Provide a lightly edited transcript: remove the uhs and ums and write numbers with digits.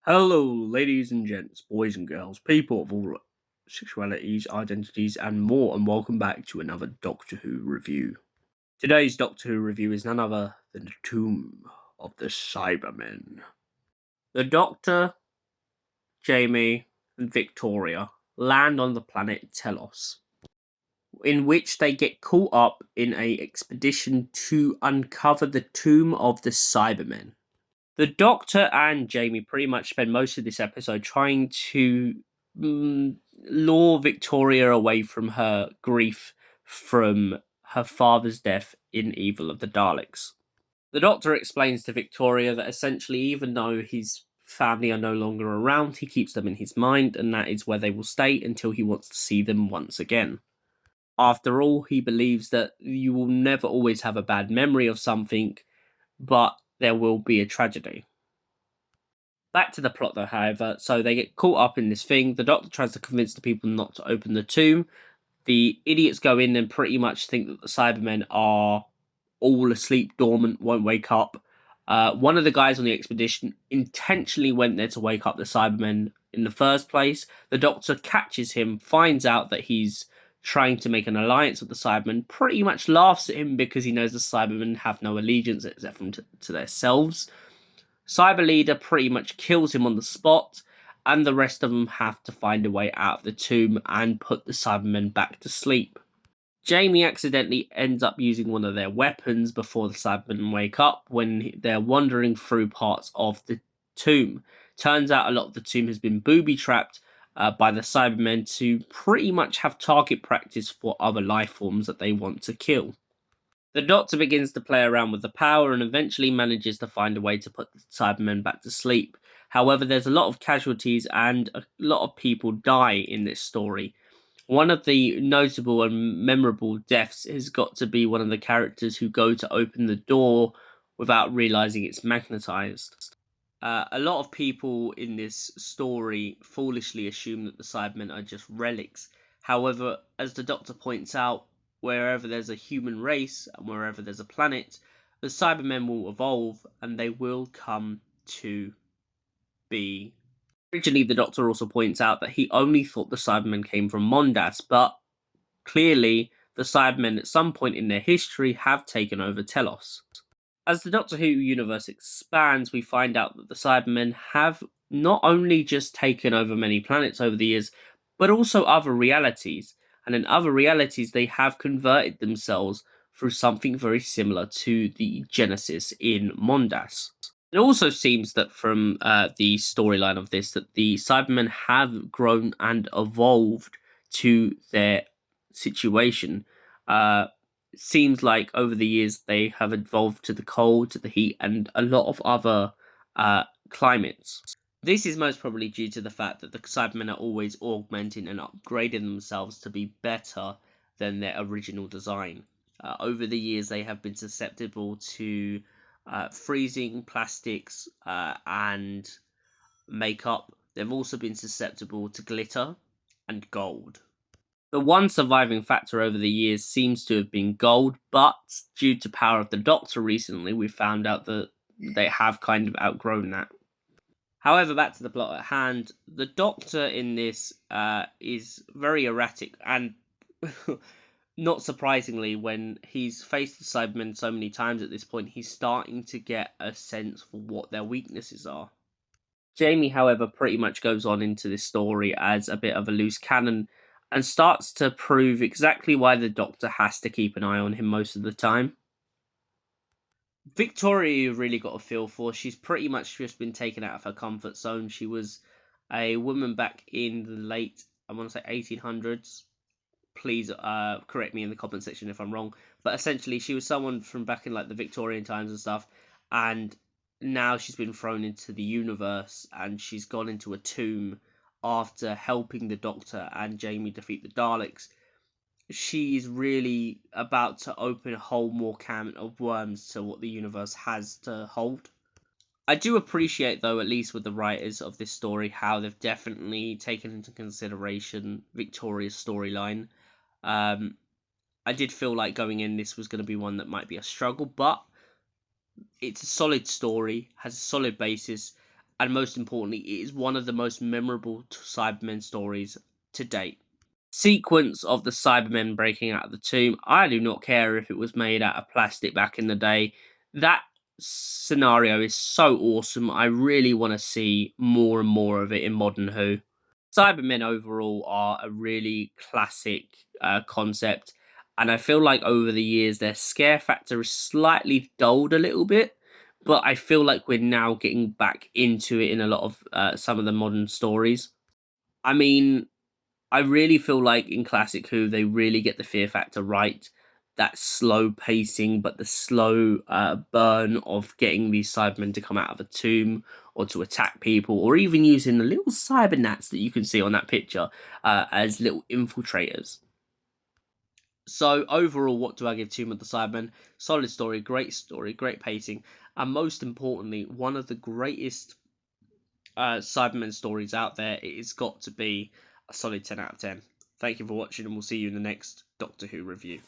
Hello, ladies and gents, boys and girls, people of all sexualities, identities, and more, and welcome back to another Doctor Who review. Today's Doctor Who review is none other than the Tomb of the Cybermen. The Doctor, Jamie, and Victoria land on the planet Telos, in which they get caught up in a expedition to uncover the Tomb of the Cybermen. The Doctor and Jamie pretty much spend most of this episode trying to lure Victoria away from her grief from her father's death in Evil of the Daleks. The Doctor explains to Victoria that essentially, even though his family are no longer around, he keeps them in his mind, and that is where they will stay until he wants to see them once again. After all, he believes that you will never always have a bad memory of something, but there will be a tragedy. Back to the plot though, however, so they get caught up in this thing. The Doctor tries to convince the people not to open the tomb. The idiots go in and pretty much think that the Cybermen are all asleep, dormant, won't wake up. One of the guys on the expedition intentionally went there to wake up the Cybermen in the first place. The Doctor catches him, finds out that he's trying to make an alliance with the Cybermen, pretty much laughs at him because he knows the Cybermen have no allegiance except to themselves. Cyber Leader pretty much kills him on the spot, and the rest of them have to find a way out of the tomb and put the Cybermen back to sleep. Jamie accidentally ends up using one of their weapons before the Cybermen wake up when they're wandering through parts of the tomb. Turns out a lot of the tomb has been booby-trapped by the Cybermen to pretty much have target practice for other life forms that they want to kill. The Doctor begins to play around with the power and eventually manages to find a way to put the Cybermen back to sleep. However, there's a lot of casualties and a lot of people die in this story. One of the notable and memorable deaths has got to be one of the characters who go to open the door without realizing it's magnetized. A lot of people in this story foolishly assume that the Cybermen are just relics. However, as the Doctor points out, wherever there's a human race and wherever there's a planet, the Cybermen will evolve and they will come to be. Originally, the Doctor also points out that he only thought the Cybermen came from Mondas, but clearly the Cybermen at some point in their history have taken over Telos. As the Doctor Who universe expands, we find out that the Cybermen have not only just taken over many planets over the years, but also other realities. And in other realities, they have converted themselves through something very similar to the Genesis in Mondas. It also seems that from the storyline of this, that the Cybermen have grown and evolved to their situation. It seems like over the years they have evolved to the cold, to the heat, and a lot of other climates. This is most probably due to the fact that the Cybermen are always augmenting and upgrading themselves to be better than their original design. Over the years, they have been susceptible to freezing, plastics, and makeup. They've also been susceptible to glitter and gold. The one surviving factor over the years seems to have been gold, but due to Power of the Doctor recently, we found out that they have kind of outgrown that. However, back to the plot at hand, the Doctor in this is very erratic, and not surprisingly, when he's faced the Cybermen so many times at this point, he's starting to get a sense for what their weaknesses are. Jamie, however, pretty much goes on into this story as a bit of a loose cannon and starts to prove exactly why the Doctor has to keep an eye on him most of the time. Victoria, you really got a feel for. She's pretty much just been taken out of her comfort zone. She was a woman back in the late, I want to say 1800s. Please correct me in the comment section if I'm wrong. But essentially, she was someone from back in like the Victorian times and stuff. And now she's been thrown into the universe and she's gone into a tomb after helping the Doctor and Jamie defeat the Daleks. She's really about to open a whole more can of worms to what the universe has to hold. I do appreciate, though, at least with the writers of this story, how they've definitely taken into consideration Victoria's storyline. I did feel like going in, this was going to be one that might be a struggle, but it's a solid story, has a solid basis, and most importantly, it is one of the most memorable Cybermen stories to date. Sequence of the Cybermen breaking out of the tomb. I do not care if it was made out of plastic back in the day. That scenario is so awesome. I really want to see more and more of it in modern Who. Cybermen overall are a really classic concept, and I feel like over the years their scare factor is slightly dulled a little bit, but I feel like we're now getting back into it in a lot of some of the modern stories. I mean, I really feel like in Classic Who, they really get the fear factor right. That slow pacing, but the slow burn of getting these Cybermen to come out of a tomb or to attack people, or even using the little cybernats that you can see on that picture as little infiltrators. So overall, what do I give Tomb of the Cybermen? Solid story, great pacing, and most importantly, one of the greatest Cybermen stories out there. It has got to be a solid 10 out of 10. Thank you for watching, and we'll see you in the next Doctor Who review.